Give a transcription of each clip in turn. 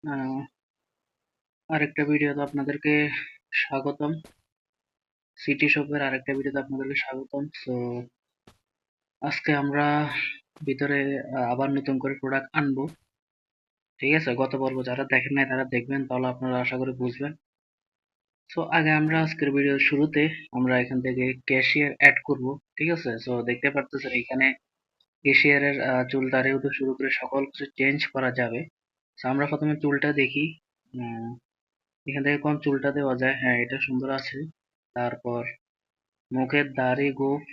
আহ, আরেকটা ভিডিওতে আপনাদেরকে স্বাগতম। সিটি শপের আরেকটা ভিডিওতে আপনাদেরকে স্বাগতম। সো আজকে আমরা ভিতরে আবার নতুন করে প্রোডাক্ট আনবো। ঠিক আছে, গত পর্ব যারা দেখেন নাই তারা দেখবেন, তাহলে আপনারা আশা করি বুঝবেন। সো আগে আমরা আজকের ভিডিওর শুরুতে আমরা এখান থেকে ক্যাশিয়ার অ্যাড করব। ঠিক আছে, সো দেখতে পারতেছেন এখানে ক্যাশিয়ারের চুল দাড়ি হতে শুরু করে সকল কিছু চেঞ্জ করা যাবে। সো আমরা প্রথমে চুলটা দেখি। উম, এখান থেকে কোন চুলটা দেওয়া যায়। হ্যাঁ, এটা সুন্দর আছে। তারপর মুখের দাড়ি গোঁফ,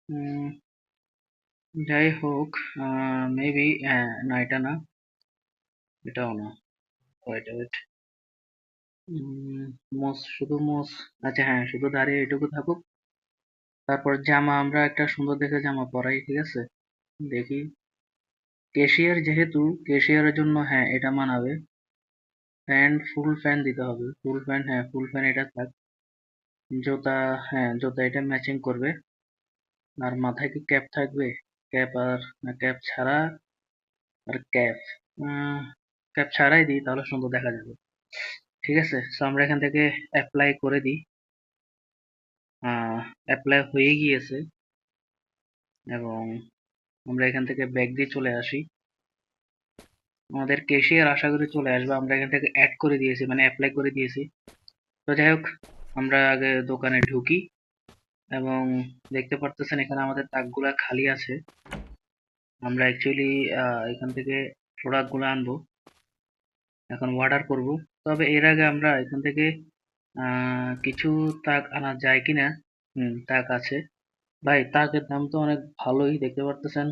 উম, যাই হোক, মেবি না, এটা না, এটাও না। ওয়েট ওয়েট, মোস, শুধু মোস। আচ্ছা হ্যাঁ, শুধু দাড়ি এটুকু থাকুক। তারপর জামা আমরা একটা সুন্দর দেখে জামা পরাই। ঠিক আছে, দেখি। ক্যাশিয়ার যেহেতু, ক্যাশিয়ারের জন্য হ্যাঁ এটা মানাবে। প্যান্ট ফুল প্যান্ট দিতে হবে, ফুল প্যান্ট, হ্যাঁ ফুল প্যান্ট এটা থাক। জুতা, হ্যাঁ জুতা এটা ম্যাচিং করবে। আর মাথায় কি ক্যাপ থাকবে? ক্যাপ আর না, ক্যাপ ছাড়া। আর ক্যাপ, ক্যাপ ছাড়াই দিই তাহলে সুন্দর দেখা যাবে। ঠিক আছে, তো আমরা এখান থেকে অ্যাপ্লাই করে দিই। অ্যাপ্লাই হয়ে গিয়েছে এবং আমরা এখান থেকে ব্যাক দিয়ে চলে আসি। আমাদের ক্যাশিয়ার আশা করি চলে আসবে, আমরা এখান থেকে অ্যাড করে দিয়েছি, মানে অ্যাপ্লাই করে দিয়েছি। তো যাই হোক, আমরা আগে দোকানে ঢুকি এবং দেখতে পারতেছেন এখানে আমাদের তাকগুলা খালি আছে। আমরা অ্যাকচুয়ালি এখান থেকে প্রোডাক্ট গুলো আনবো, এখন অর্ডার করব। তবে এর আগে আমরা এখান থেকে কিছু তাক আনা যায় কিনা। তাক আছে। ভাই তাকের দাম তো অনেক ভালোই, দেখতে পারতেছেন।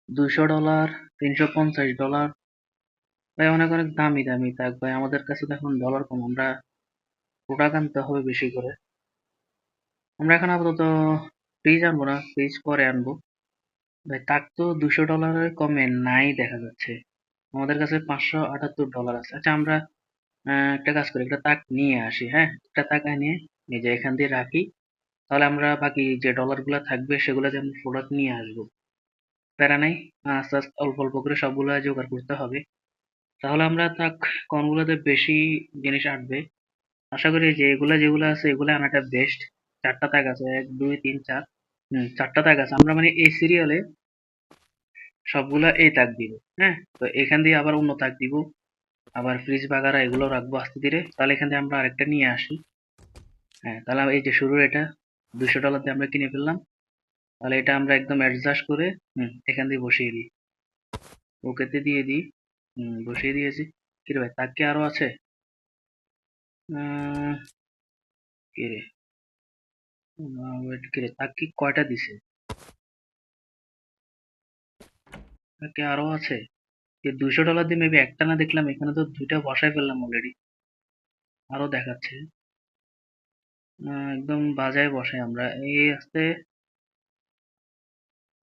$200, $350। ভাই অনেক অনেক দামি দামি তাক ভাই, আমাদের কাছে তো এখন ডলার কম, আমরা প্রোডাক্ট আনতে হবে বেশি করে। আমরা এখন আপাতত ফ্রিজ আনবো না, ফ্রিজ পরে আনবো। ভাই তাক তো $200 কমে নাই দেখা যাচ্ছে। আমাদের কাছে $578 আছে। আচ্ছা আমরা একটা কাজ করি, একটা তাক নিয়ে আসি। হ্যাঁ, একটা তাক নিয়ে এই যে এখান দিয়ে রাখি, তাহলে আমরা বাকি যে ডলার গুলা থাকবে সেগুলো দিয়ে আমরা প্রোডাক্ট নিয়ে আসবো। প্যারা নাই, আস্তে আস্তে অল্প অল্প করে সবগুলা জোগাড় করতে হবে। তাহলে আমরা তাক কোনগুলোতে বেশি জিনিস আনবে। আশা করি যে এগুলা যেগুলো আছে এগুলা আনাটা বেস্ট। চারটা তাক আছে, 1 2 3 4। চারটা তাক আছে, আমরা মানে এই সিরিয়ালে সবগুলা এই তাক দিব। হ্যাঁ, তো এখান দিয়ে আবার অন্য তাক দিব, আবার ফ্রিজ বাগারা এগুলো রাখবো আস্তে ধীরে। তাহলে এখান থেকে আমরা আরেকটা নিয়ে আসি। হ্যাঁ, তাহলে এই যে শুরুর এটা $200 দিয়ে আমরা কিনে ফেললাম। তাহলে এটা আমরা একদম অ্যাডজাস্ট করে এখান দিয়ে বসিয়ে দিই, ওকেতে দিয়ে দিই। বসিয়ে দিয়েছি। কিরে ভাই, তাক কি আরো আছে? আহ, কিরে, ওয়েট, কিরে তাক কি কয়টা দিছে? তাক কি আরো আছে? $200 দিয়ে মেবি একটা না দেখলাম, এখানে তো দুইটা বসায় ফেললাম অলরেডি। আরো দেখাচ্ছে। একদম বাজায় বসাই আমরা এই আস্তে।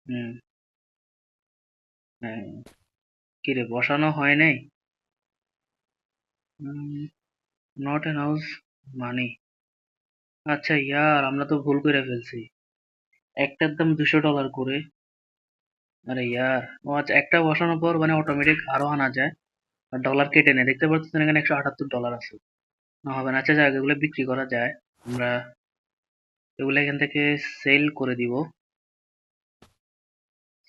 হুম। হ্যাঁ, কিরে বসানো হয় নাই? নট এন হাউস মানি। আচ্ছা ইয়ার, আমরা তো ভুল করে ফেলছি। একটার দাম $200 করে। আরে ইয়ার, ও আচ্ছা, একটা বসানোর পর মানে অটোমেটিক আরো আনা যায়। আর ডলার কেটে নেয়, দেখতে পাচ্ছেন এখানে $178 আছে। না হবে না, আচ্ছা যাক, এগুলো বিক্রি করা যায়। আমরা এগুলো এখান থেকে সেল করে দিব।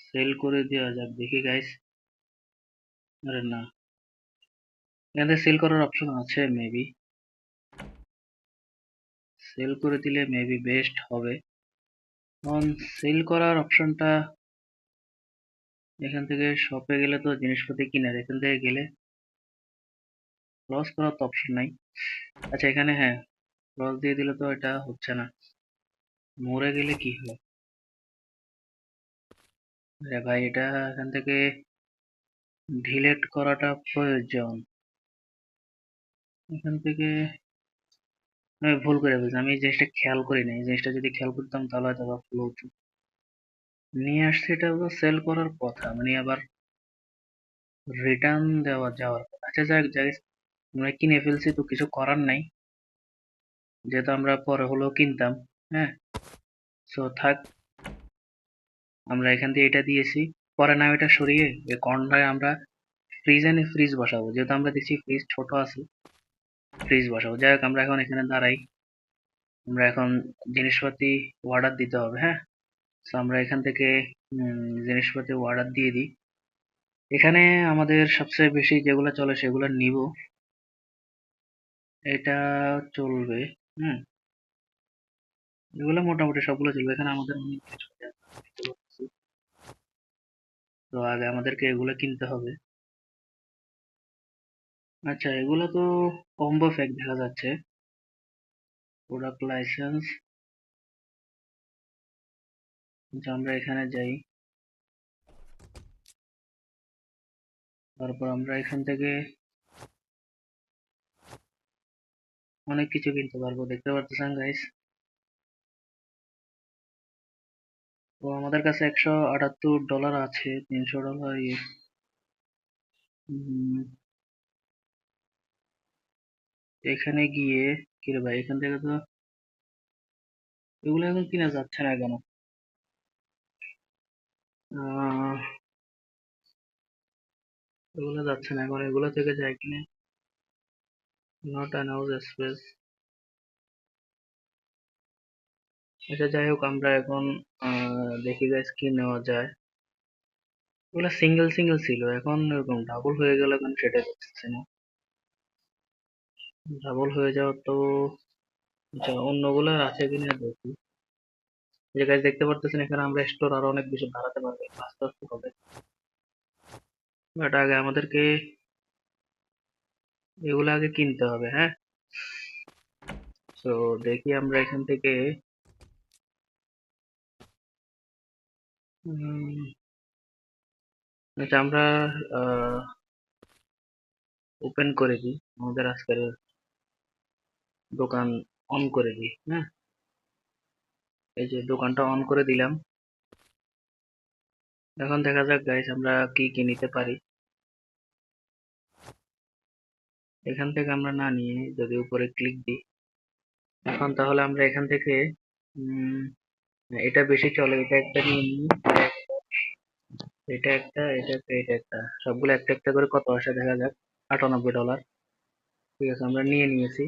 সেল করে দেওয়া যাক, দেখি গাইস। আরে না, এখান থেকে সেল করার অপশন আছে মেবি। সেল করে দিলে মেবি বেস্ট হবে। কারণ সেল করার অপশনটা এখান থেকে শপে গেলে তো জিনিসপাতি কিনার, এখান থেকে গেলে লস করার তো অপশন নাই। আচ্ছা এখানে হ্যাঁ, লস দিয়ে দিলে তো এটা হচ্ছে না। মরে গেলে কি হয়? আরে ভাই, এটা এখান থেকে ডিলেট করাটা প্রয়োজন। এখান থেকে আমি ভুল করে ফেলছি, আমি এই জিনিসটা খেয়াল করি না। এই জিনিসটা যদি খেয়াল করতাম তাহলে হয়তো বা ভালো হতো। নিয়ে আসছে, এটা সেল করার কথা, মানে আবার রিটার্ন দেওয়া যাওয়ার কথা। আচ্ছা যাক যাই, আমরা কিনে ফেলছি তো কিছু করার নাই, যেহেতু আমরা পরে হলেও কিনতাম। হ্যাঁ, সো থাক। আমরা এখান দিয়ে এটা দিয়েছি, পরে না এটা সরিয়ে এই কর্নারে আমরা ফ্রিজ এনে ফ্রিজ বসাবো, যেহেতু আমরা দেখছি ফ্রিজ ছোট আছে, ফ্রিজ বসাবো। যাই হোক, আমরা এখন এখানে দাঁড়াই। আমরা এখন জিনিসপাতি অর্ডার দিতে হবে, হ্যাঁ। তো আমরা এখান থেকে জিনিসপাতি অর্ডার দিয়ে দিই। এখানে আমাদের সবচেয়ে বেশি যেগুলো চলে সেগুলো নিব, এটা চলবে। হুম, এগুলো মোটামুটি সবগুলো চলবে। এখানে আমাদের অনেক জিনিসপাতি আছে, আমি দেখতে পাচ্ছি। তো আগে আমাদেরকে এগুলো কিনতে হবে। আচ্ছা, এগুলো তো কম্বো প্যাক দেখা যাচ্ছে। প্রোডাক্ট লাইসেন্স, আমরা এখানে যাই। তারপর আমরা এখান থেকে অনেক কিছু কিনতে পারবো, দেখতে পারতেছেন গাইস। তো আমাদের কাছে $178 আছে, $300 উম, এখানে গিয়ে কিরে ভাই, এখান থেকে তো এগুলো এখন কিনা যাচ্ছে না কেন? আহ, এগুলো যাচ্ছে না এখন, এগুলো থেকে যায় কিনে। Not announce space. আচ্ছা, যাই হোক, আমরা এখন দেখি গাইস কি নেওয়া যায়। ওগুলো সিঙ্গেল সিঙ্গেল ছিল, এখন এরকম ডাবল হয়ে গেল কেন সেটা বুঝতেছি না। ডাবল হয়ে যাওয়া তো, আচ্ছা অন্যগুলো আছে কিনা দেখি। যে গাইস দেখতে পারতেছেন, এখানে আমরা স্টোর আরো অনেক বেশি বাড়াতে পারবো, আস্তে আস্তে হবে। বাট আগে আমাদেরকে এগুলো আগে কিনতে হবে, হ্যাঁ। তো দেখি আমরা এখান থেকে উম, আচ্ছা, আমরা ওপেন করে দিই, আমাদের আজকের দোকান অন করে দিই, হ্যাঁ। এই যে দোকানটা অন করে দিলাম। এখন দেখা যাক গাইস আমরা কি কি নিতে পারি। এখান থেকে আমরা না নিয়ে যদি উপরে ক্লিক দিই, এখন তাহলে আমরা এখান থেকে উম, এটা বেশি চলে, এটা একটা নিয়ে নিই। এটা একটা, এটা একটা, এটা একটা, সবগুলো একটা একটা করে কত আসে দেখা যাক। $98। ঠিক আছে, আমরা নিয়ে নিয়েছি।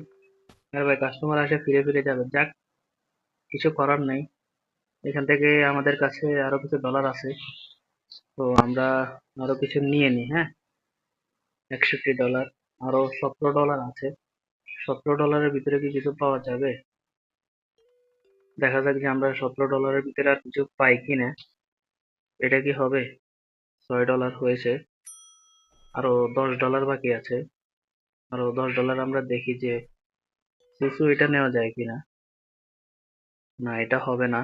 আর ভাই কাস্টমার আসে ফিরে ফিরে যাবে, যাক, কিছু করার নাই। এখান থেকে আমাদের কাছে আরো কিছু ডলার আছে, তো আমরা আরো কিছু নিয়ে নিই, হ্যাঁ। $61, আরো $17 আছে। $17 ভিতরে কি কিছু পাওয়া যাবে? দেখা যাক যে আমরা $17 ভিতরে আর কিছু পাই কিনা। এটা কি হবে? $6 হয়েছে, আরো $10 বাকি আছে। আরো $10 আমরা দেখি যে সুসু এটা নেওয়া যায় কিনা। না, এটা হবে না।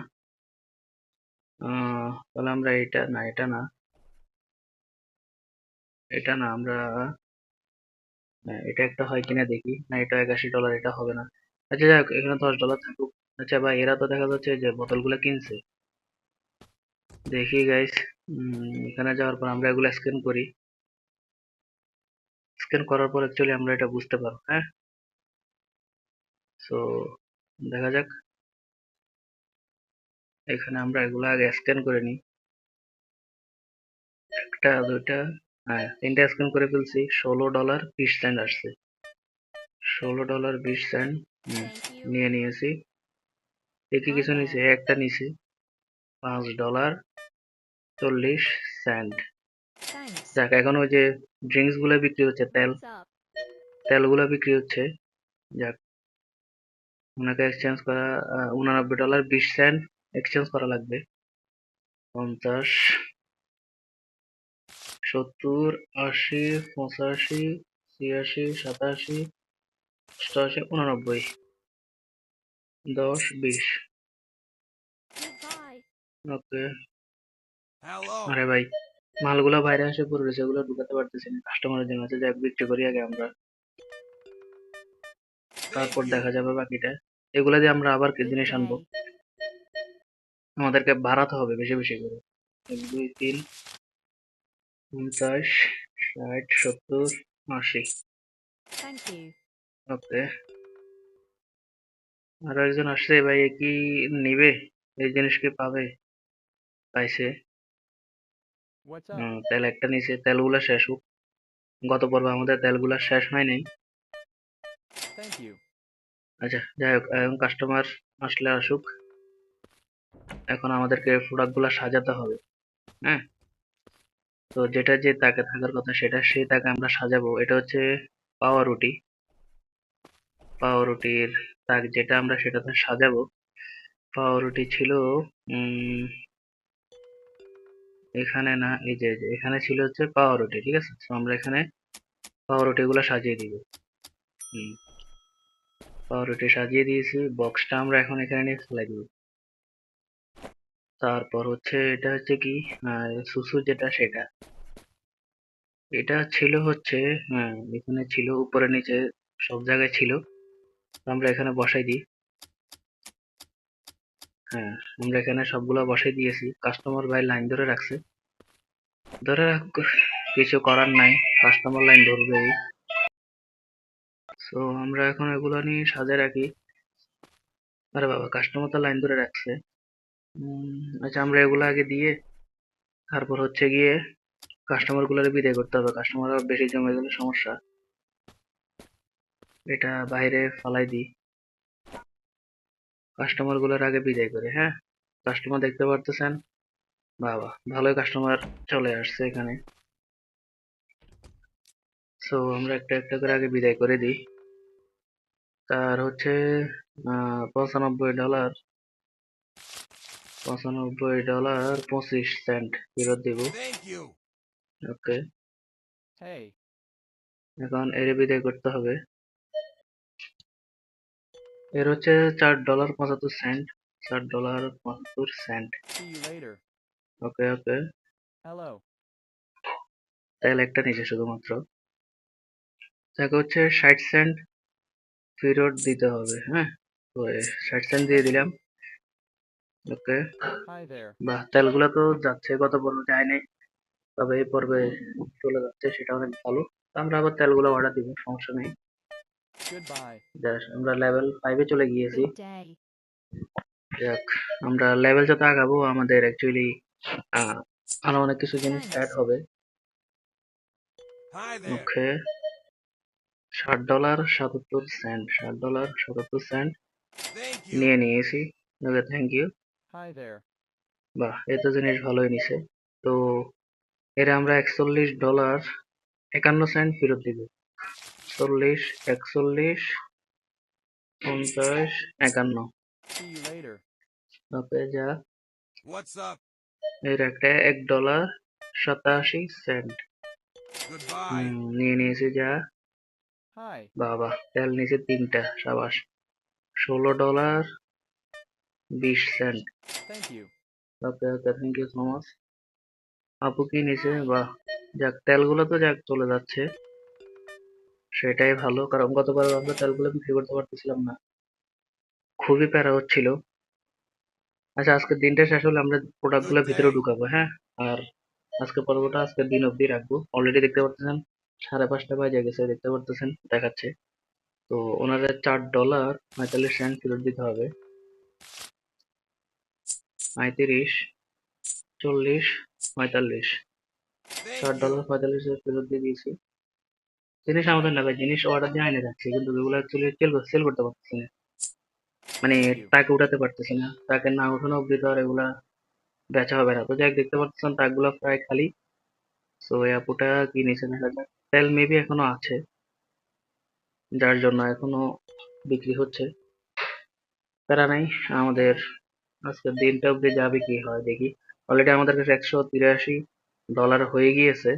তাহলে আমরা এটা না, এটা না, এটা না, আমরা এটা একটা হয় কিনা দেখি। না, এটা $81, এটা হবে না। আচ্ছা যাক, এখানে $10 থাকুক। আচ্ছা ভাই, এরা তো দেখা যাচ্ছে যে বোতলগুলো কিনছে। দেখি গাইস, এখানে যাওয়ার পর আমরা এগুলো স্ক্যান করি। স্ক্যান করার পর অ্যাকচুয়ালি আমরা এটা বুঝতে পারবো, হ্যাঁ। সো দেখা যাক, এখানে আমরা এগুলো আগে স্ক্যান করে নিই। একটা, দুইটা, হ্যাঁ, তিনটা স্ক্যান করে ফেলছি। $16.20 আসছে। $16.20 Thank you. নিয়ে নিয়েছি। দেখি My কিছু নিচে, bad. একটা নিচে $5.40। Thanks. যাক, এখন ওই যে ড্রিঙ্কস গুলো বিক্রি হচ্ছে, তেল, What's up? তেলগুলো বিক্রি হচ্ছে। যাক, ওনাকে এক্সচেঞ্জ করা, $89.20 এক্সচেঞ্জ করা লাগবে। 50, 70, 80, 85, 86, 87, 88, 89, 10, 20। Goodbye. ওকে। Hello. আরে ভাই, মালগুলো বাইরে এসে পড়ে রয়েছে, এগুলো ঢুকাতে পারতেছি না কাস্টমারের জন্য। আছে, যাক, বিক্রি করি আগে আমরা, Thank তারপর you. দেখা যাবে বাকিটা। এগুলা দিয়ে আমরা আবার কি Good জিনিস আনবো, day. আমাদেরকে বাড়াতে হবে বেশি বেশি করে। 1, 2, 3, 50, 60, 70, 80। Thank you. ওকে। আরো একজন আসছে ভাই, এ কি নিবে? এই জিনিস কি পাবে? পাইছে। What's up? তেল একটা নিচে, তেলগুলো শেষ হোক। গত পর্বে আমাদের তেলগুলা শেষ হয় নাই। Thank you. আচ্ছা, যাই হোক, এখন কাস্টমার আসলে আসুক। এখন আমাদেরকে প্রোডাক্ট গুলা সাজাতে হবে। হ্যাঁ, তো যেটা যে তাকে থাকার কথা সেটা সেই তাকে আমরা সাজাবো। এটা হচ্ছে পাউরুটি। পাউরুটির তাক যেটা আমরা সেটাতে সাজাবো। পাউরুটি ছিল উম এখানে না, এই যে এখানে ছিল হচ্ছে পাউরুটি, ঠিক আছে? তো আমরা এখানে পাউরুটি গুলা সাজিয়ে দিব। হুম, পাউরুটি সাজিয়ে দিয়েছি। বক্সটা আমরা এখন এখানে নিয়ে ফেলে দিব। তারপর হচ্ছে এটা হচ্ছে কি, সুসু যেটা সেটা, এটা ছিল হচ্ছে, হ্যাঁ এখানে ছিল, উপরে নিচে সব জায়গায় ছিল। তো আমরা এখানে বসাই দিই। হ্যাঁ, আমরা এখানে সবগুলা বসাই দিয়েছি। কাস্টমার ভাই লাইন ধরে রাখছে, ধরে রাখ, কিছু করার নাই, কাস্টমার লাইন ধরবেই। তো আমরা এখন এগুলো নিয়ে সাজায় রাখি। আরে বাবা, কাস্টমার তো লাইন ধরে রাখছে। আচ্ছা, আমরা এগুলো আগে দিয়ে তারপর হচ্ছে গিয়ে কাস্টমার গুলারে বিদায় করতে হবে। কাস্টমার বেশি জমে গেলে সমস্যা। এটা বাইরে ফালাই দিই, কাস্টমার গুলার আগে বিদায় করে। হ্যাঁ, কাস্টমার দেখতে পারতেছেন, বাবা ভালোই কাস্টমার চলে আসছে এখানে। সো আমরা একটা একটা করে আগে বিদায় করে দিই। তার হচ্ছে $95, $95.25 ফেরত দিব। Thank you. Okay, Hey. এখন এর বিদায় করতে হবে। এর হচ্ছে $4.75, $4.75। See you later. Okay okay, Hello. তেল একটা নিচে শুধুমাত্র, তাকে হচ্ছে 60 সেন্ট ফেরত দিতে হবে। হ্যাঁ, তো 60 সেন্ট দিয়ে দিলাম। ওকে, Hi there. বাহ, তেলগুলো তো যাচ্ছে, গত পর্বে যায় নাই, তবে এই পর্বে চলে যাচ্ছে, সেটা অনেক ভালো। তো আমরা আবার তেলগুলো অর্ডার দিব, সমস্যা নেই। Goodbye. আমরা লেভেল 5-এ চলে গিয়েছি। Good day. যাক, আমরা লেভেল যত আগাবো আমাদের অ্যাকচুয়ালি আরো অনেক কিছু জিনিস Thanks. অ্যাড হবে। Hi there. Okay, $60.77, $60.77 Thank you. নিয়ে নিয়েছি। ওকে, থ্যাংক ইউ। Hi there. বাহ, এ তো জিনিস ভালোই নিছে। তো এর আমরা $41.51 ফেরত দিব। 40, 41, 50, 51। See you later. ওকে, যা, What's up? এর একটা $1.87 Goodbye. নিয়ে নিয়েছি, যা। Hi. বাবা, তেল নিচে তিনটা, সাবাস। $16.20। Thank you. Okay okay, thank you so much. আপু কি নিচে, বাহ, যাক, তেলগুলো তো যাক চলে যাচ্ছে, সেটাই ভালো, কারণ গতবার আমরা তেলগুলো বিক্রি করতে পারতেছিলাম না, খুবই প্যারা হচ্ছিল। আচ্ছা, আজকের দিনটা শেষ হলে আমরা প্রোডাক্ট গুলো Good ভিতরে day. ঢুকাবো। হ্যাঁ, আর আজকে পর্বটা আজকের দিন অবধি রাখবো। অলরেডি দেখতে পাচ্ছেন 5:30 বাজে গেছে, দেখতে পারতেছেন দেখাচ্ছে। তো ওনাদের $4.45 ফেরত দিতে হবে। 35, 40, 45, Thank চার you. ডলার পঁয়তাল্লিশ ফেরত দিয়ে দিয়েছি। জিনিস আমাদের নেবে, জিনিস অর্ডার দিয়ে আইনে যাচ্ছে, কিন্তু ওগুলো অ্যাকচুয়ালি সেল করতে পারতেছি না, মানে Thank you. তাকে উঠাতে পারতেছি না। তাকে না উঠানো অব্দি তো আর এগুলা বেচা হবে না। তো যাই হোক, দেখতে পাচ্ছেন তাকগুলো প্রায় খালি। তো এই আপুটা কি নিচে দেখা যাক, তেল মেবি এখনো আছে, যার জন্য এখনো বিক্রি হচ্ছে। প্যারা নাই, আমাদের আজকের দিনটা অব্দি যা বিক্রি হয় দেখি। অলরেডি আমাদের কাছে $183 হয়ে গিয়েছে।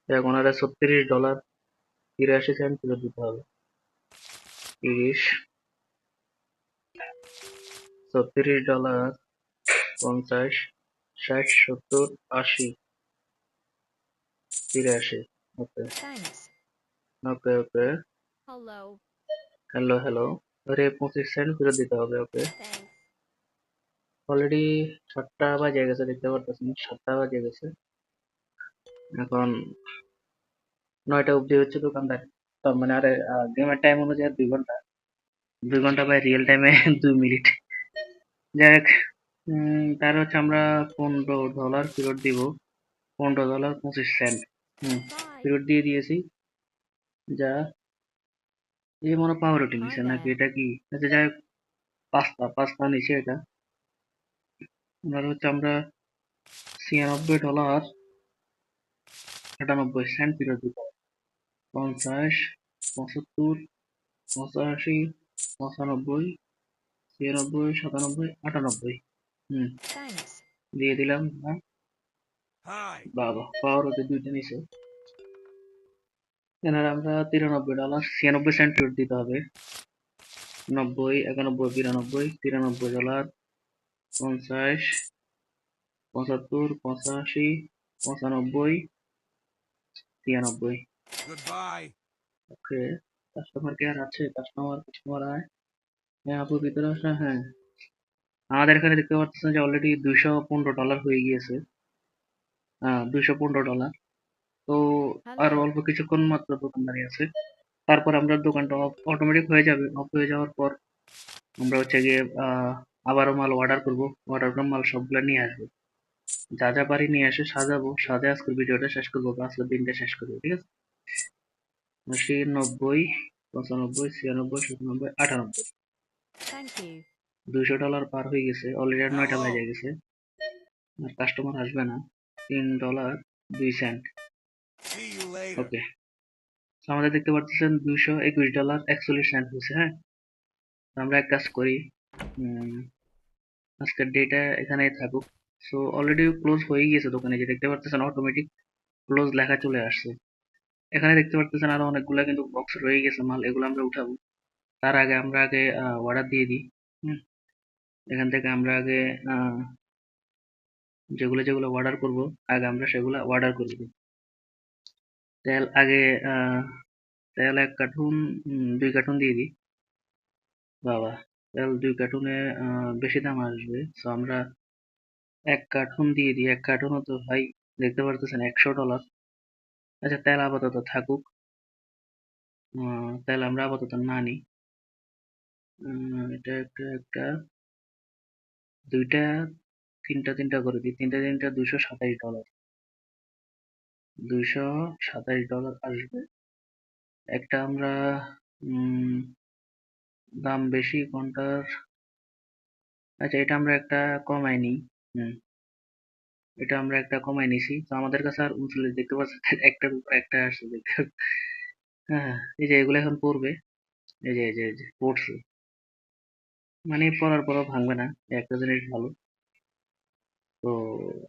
এখন ওনারা $36.83 ফেরত দিতে হবে। 30, $36.50, 60, 70, 80, 83। ওকে Thanks. ওকে ওকে, Hello. হ্যালো হ্যালো, আরে 25 সেন্ট ফেরত দিতে হবে। ওকে, Thanks. অলরেডি 7টা বাজে গেছে, দেখতে পারতেছেন 7টা বাজে গেছে। এখন 9টা অব্দি হচ্ছে দোকানদার। তার মানে আরে গেমের টাইম অনুযায়ী 2 ঘন্টা, 2 ঘন্টা বাই রিয়েল টাইমে 2 মিনিট। যাই হোক, তার হচ্ছে আমরা $15 ফেরত দিব, $15.25। Bye. ফেরত দিয়ে দিয়েছি। যা এই মনে পাউরুটি Hi নিছে নাকি there. এটা কি? আচ্ছা যাই হোক, পাস্তা নিছে এটা। এবার হচ্ছে আমরা $96.98 ফেরত দিতে হবে। 50, 75, 85, 95, 96, 97, 98। Thanks. দিয়ে দিলাম। বাবা পাউরুটি দুইটা নিছে। এনার আমরা $93.96 ফেরত দিতে হবে। 90, 91, 92, $93, 50, 75, 85, 95, 93। ওকে, কাস্টমার কেয়ার আছে? কাস্টমার আয়। হ্যাঁ আপু ভিতরে আসা। হ্যাঁ, আমাদের এখানে দেখতে পাচ্ছেন যে অলরেডি $215 হয়ে গিয়েছে। হ্যাঁ, $215। তো আর Hello. অল্প কিছুক্ষণ মাত্র দোকানদারি আছে। তারপর আমরা দোকানটা অটোমেটিক হয়ে যাবে। অফ হয়ে যাওয়ার পর আমরা হচ্ছে গিয়ে আবারও মাল অর্ডার করব। অর্ডার করে মাল সবগুলা নিয়ে আসবো। যা যা পারি নিয়ে এসে সাজাবো। সাজে আজকের ভিডিওটা শেষ করবো বা আজকের দিনটা শেষ করবো। ঠিক আছে? ৮০, ৯০, ৯৫, ৯৬, ৯৭, ৯৮। Thank you. $200 পার হয়ে গেছে। অলরেডি আর ৯টা বাজে গেছে। আর কাস্টমার আসবে না। $3.02। ওকে, আমাদের দেখতে পাচ্ছেন $221.41 হয়েছে। হ্যাঁ, তো আমরা এক কাজ করি, উম, আজকের ডেটা এখানেই থাকুক। সো অলরেডি ক্লোজ হয়ে গিয়েছে দোকানে, যে দেখতে পাচ্ছেন অটোমেটিক ক্লোজ লেখা চলে আসছে। এখানে দেখতে পাচ্ছেন আরো অনেকগুলা কিন্তু বক্স রয়ে গেছে মাল, এগুলো আমরা উঠাবো। তার আগে আমরা অর্ডার দিয়ে দিই। হুম, এখান থেকে আমরা আগে যেগুলো অর্ডার করব, আগে আমরা সেগুলো অর্ডার করে দিই। তেল আগে আহ, তেল 1 কার্টুন, 2 কার্টুন দিয়ে দিই। বাবা, তেল 2 কার্টুনে বেশি দাম আসবে। তো আমরা 1 কার্টুন দিয়ে দিই। 1 কার্টুনও তো ভাই দেখতে পারতেছেন $100। আচ্ছা, তেল আপাতত থাকুক। তেল আমরা আপাতত না নিই। এটা একটা একটা দুইটা তিনটা করে দিই। তিনটা $227। $227 আসবে। একটা আমরা উম দাম বেশি কোনটার। আচ্ছা, এটা আমরা একটা কমাই নিই। হুম, এটা আমরা একটা কমাই নিছি। তো আমাদের কাছে আর 39 দেখতে পাচ্ছেন একটার উপর একটা আসছে দেখতে। হ্যাঁ, এই যে এগুলো এখন পড়বে। এই যে পড়ছে। মানে পড়ার পরও ভাঙবে না, একটা জিনিস ভালো। তো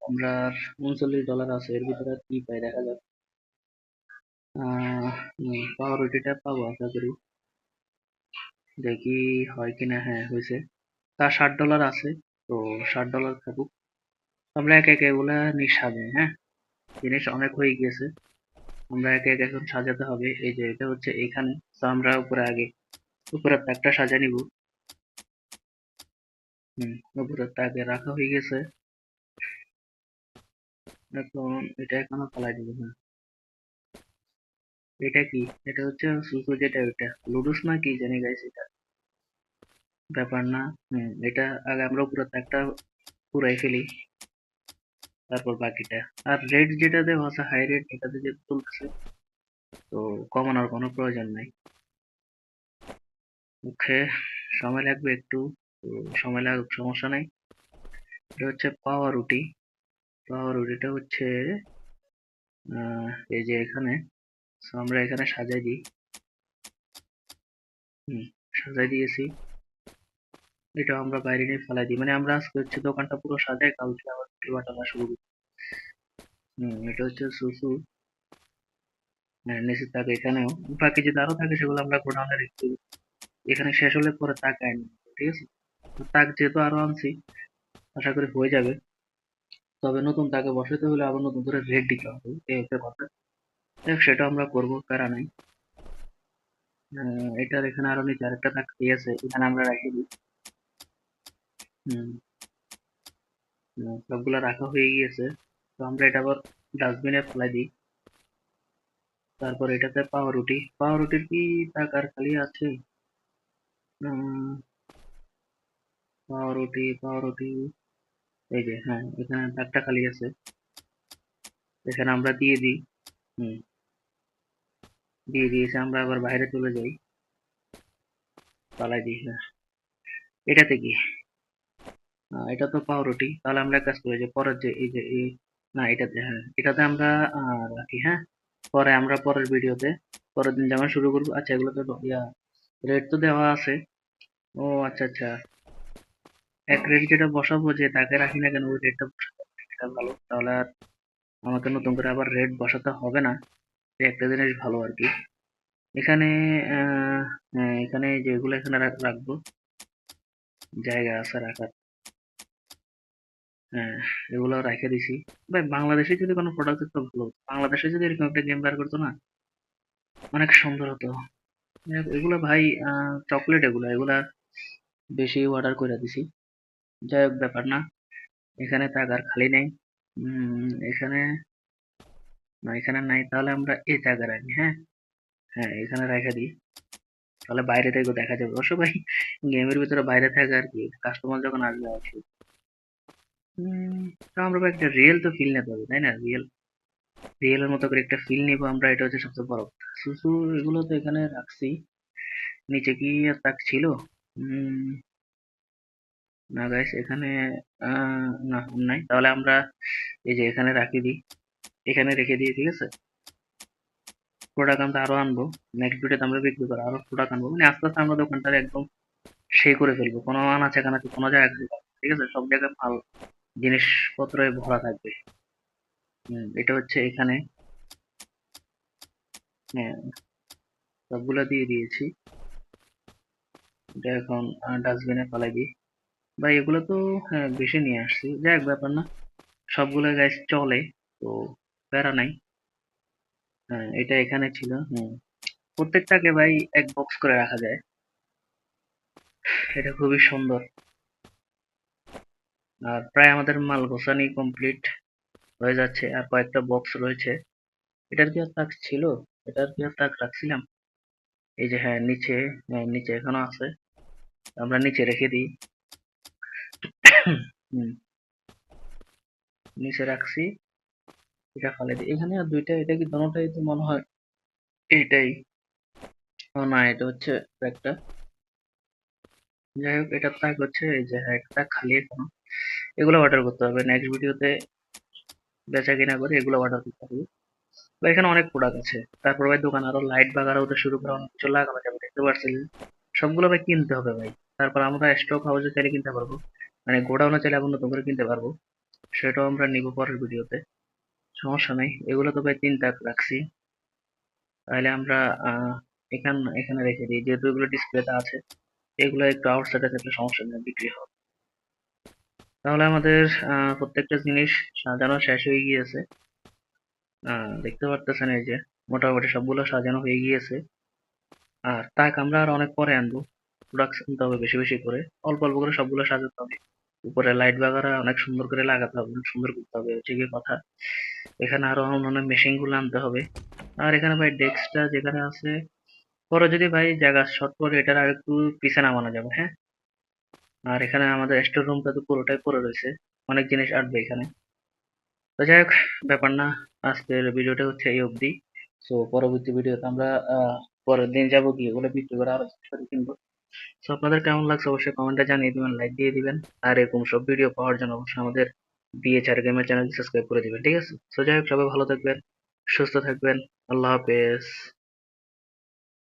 আমরা আর $39 আছে, এর ভিতরে আর কি পাই দেখা যাক। পাউরুটিটা পাবো আশা করি। দেখি হয় কিনা। হ্যাঁ, হয়েছে। তার $60 আছে। তো $60 থাকুক। আমরা একে একে এগুলা সাজাই। হ্যাঁ, জিনিস অনেক হয়ে গিয়েছে। আমরা একে একে এখন সাজাতে হবে। এই যে এটা হচ্ছে এখানে। তো আমরা উপরের তাকটা সাজিয়ে নিব। উপরের তাকে রাখা হয়ে গেছে। এখন এটা এখনো ফালাই দিব। হ্যাঁ, এটা কি? এটা হচ্ছে সুসু, যেটা ওইটা লুডুস না কি জানি গাইস, এটা ব্যাপার না। এটা আগে আমরা উপরের তাকটা পুরাই ফেলি, তারপর বাকিটা। আর রেট যেটা দেওয়া আছে হাই রেট, এটাতে যে চলতেছে, তো কমানোর কোনো প্রয়োজন নাই। ওকে, সময় লাগবে একটু। তো সময় লাগুক, সমস্যা নাই। এটা হচ্ছে পাওয়া রুটিটা হচ্ছে এই যে এখানে। So আমরা এখানে সাজাই দিই। সাজাই দিয়েছি। এটা আমরা বাইরে নিয়ে ফেলাই দিই। মানে আমরা আজকে হচ্ছে দোকানটা পুরো সাজাই, কালকে আবার বিক্রি বাটানো শুরু করি। এটা হচ্ছে সুসু। নিচে থাকে এখানেও। বাকি যদি আরো থাকে সেগুলো আমরা গোডাউনে রেখে দিই। এখানে শেষ হলে পরে তাক আনি। ঠিক আছে? তো তাক যেহেতু আরো আনছি, আশা করি হয়ে যাবে। তবে নতুন তাকে বসাতে হলে আবার নতুন করে রেট দিতে হবে, এই হচ্ছে কথা। দেখ, সেটা আমরা করবো, প্যারা নাই। এটার এখানে আরো নিচে আরেকটা তাক দিয়ে আছে, এখানে আমরা রাখি দিই। হুম, সবগুলা রাখা হয়ে গিয়েছে। তো আমরা এটা আবার ডাস্টবিনে ফেলাই দিই। তারপর এটাতে পাউরুটির কি টাকার খালি আছে? উম, পাউরুটি এই যে, হ্যাঁ, এখানে একটা খালি আছে, এখানে আমরা দিয়ে দিই। হুম, দিয়ে দিয়েছে। আমরা আবার বাইরে চলে যাই, পালাই দিই। হ্যাঁ, এটাতে কি? এটা তো পাউরুটি। তাহলে আমরা এক কাজ করি, যে পরের যে এই যে এই, না এটাতে, হ্যাঁ এটাতে আমরা রাখি। হ্যাঁ, পরে আমরা পরের ভিডিওতে পরের দিন যখন শুরু করবো। আচ্ছা, এগুলো তো ইয়া রেট তো দেওয়া আছে। ও আচ্ছা আচ্ছা, এক রেট যেটা বসাবো, যে তাকে রাখি না কেন ওই রেটটা বসাবো, এটা ভালো। তাহলে আর আমাকে নতুন করে আবার রেট বসাতে হবে না। এই একটা জিনিস ভালো আর কি। এখানে হ্যাঁ, এখানে যেগুলো এখানে রাখবো, জায়গা আছে রাখার। হ্যাঁ, এগুলো রেখে দিছি। ভাই বাংলাদেশে যদি কোনো প্রোডাক্ট থাকতো ভালো হতো। বাংলাদেশে যদি এরকম একটা গেম বার করতো না, অনেক সুন্দর হতো। এগুলো ভাই চকলেট, এগুলা এগুলা বেশি অর্ডার করে দিছি। যাই হোক, ব্যাপার না। এখানে থাক, আর খালি নেই। এখানে না, এখানে নাই। তাহলে আমরা এই জায়গায় রাখি। হ্যাঁ, হ্যাঁ এখানে রেখে দিই। তাহলে বাইরে থেকে দেখা যাবে অবশ্য ভাই। গেমের ভিতরে বাইরে থাকে আর কি, কাস্টমার যখন আসবে আসবে। তা আমরা ভাই একটা রিয়েল তো ফিল নিতে হবে, তাই না? রিয়েল রিয়েলের মতো করে একটা ফিল নিবো আমরা, এটা হচ্ছে সবচেয়ে বড় কথা। সুসু এগুলো তো এখানে রাখছি। নিচে কি আর তাক ছিল? উম, না গাইস, এখানে না নাই। তাহলে আমরা এই যে এখানে রাখি দিই, এখানে রেখে দিই, ঠিক আছে। প্রোডাক্ট আমরা আরো আনবো, নেক্সট ভিডিওতে আমরা বিক্রি করবো, আরো প্রোডাক্ট আনবো, মানে আস্তে আস্তে আমরা দোকানটা একদম সেই করে ফেলবো। কোনো আনাচে কানাচে কোনো জায়গায় খালি থাকবে না, ঠিক আছে। সব জায়গায় মাল জিনিসপত্রে ভরা থাকবে। এটা হচ্ছে এখানে। হ্যাঁ, সবগুলো দিয়ে দিয়েছি। এটা এখন ডাস্টবিনে ফেলাই দিই। ভাই এগুলো তো হ্যাঁ বেশি নিয়ে আসছি, যাই হোক ব্যাপার না। সবগুলো গাছ চলে, তো প্যারা নাই। হ্যাঁ, এটা এখানে ছিল। প্রত্যেকটাকে ভাই এক বক্স করে রাখা যায়। এটা খুবই সুন্দর। আর প্রায় আমাদের মাল গোছানি কমপ্লিট হয়ে যাচ্ছে, আর কয়েকটা বক্স রয়েছে। এটার কি আর তাক ছিল? এটার কি আর তাক রাখছিলাম? এই যে হ্যাঁ, নিচে। হ্যাঁ, নিচে এখনো আছে। আমরা নিচে রেখে দিই। হুম, নিচে রাখছি। এটা ফেলে দিই এখানে। আর দুইটা, এটা কি দোনোটাই তো মনে হয় এইটাই। ও না, এটা হচ্ছে একটা। যাই হোক, এটা তাক হচ্ছে এই যে হ্যাঁ, একটা খালি এখনো। এগুলো অর্ডার করতে হবে নেক্সট ভিডিওতে, বেচা কিনা করে এগুলো অর্ডার করতে হবে। বা এখানে অনেক প্রোডাক্ট আছে। তারপর ভাই দোকান আরো লাইট বাগানো হতে শুরু করে অনেক কিছু লাগানো যাবে, দেখতে পাচ্ছেন। সবগুলো ভাই কিনতে হবে ভাই। তারপর আমরা স্টক হাউসে চাইলে কিনতে পারবো, মানে গোডাউনে চাইলে আবার নতুন করে কিনতে পারবো। সেটাও আমরা নিব পরের ভিডিওতে, সমস্যা নাই। এগুলো তো ভাই 3 তাক রাখছি। তাহলে আমরা এখানে রেখে দিই, যেহেতু এগুলো ডিসপ্লেতে আছে। এগুলো একটু আউটসাইডে থাকলে সমস্যা নেই, বিক্রি হবে। তাহলে আমাদের প্রত্যেকটা জিনিস সাজানো শেষ হয়ে গিয়েছে। দেখতে পারতেছেন এই যে মোটামুটি সবগুলো সাজানো হয়ে গিয়েছে। আর তাক আমরা আর অনেক পরে আনবো। প্রোডাক্ট আনতে হবে বেশি বেশি করে, অল্প অল্প করে সবগুলো সাজাতে হবে। উপরে লাইট বাগারা অনেক সুন্দর করে লাগাতে হবে, অনেক সুন্দর করতে হবে, হচ্ছে গিয়ে কথা। এখানে আরো অন্যান্য মেশিন গুলো আনতে হবে। আর এখানে ভাই ডেস্কটা যেখানে আছে, পরে যদি ভাই জায়গা শর্ট পরে এটার আর একটু পিছে নামানো যাবে। হ্যাঁ, আর এখানে আমাদের স্টোর রুমটা তো পুরোটাই পড়ে রয়েছে, অনেক জিনিস আসবে এখানে। তো যাই হোক, ব্যাপার না। আজকের ভিডিওটা হচ্ছে এই অবধি। সো পরবর্তী ভিডিওতে আমরা পরের দিন যাবো, গিয়ে ওগুলো বিক্রি করে আরো জিনিসপত্র কিনবো। সো আপনাদের কেমন লাগছে অবশ্যই কমেন্টে জানিয়ে দিবেন, লাইক দিয়ে দিবেন। আর এরকম সব ভিডিও পাওয়ার জন্য অবশ্যই আমাদের বিএচআর গেমের চ্যানেল সাবস্ক্রাইব করে দিবেন, ঠিক আছে। সো যাই হোক, সবাই ভালো থাকবেন, সুস্থ থাকবেন। আল্লাহ হাফেজ।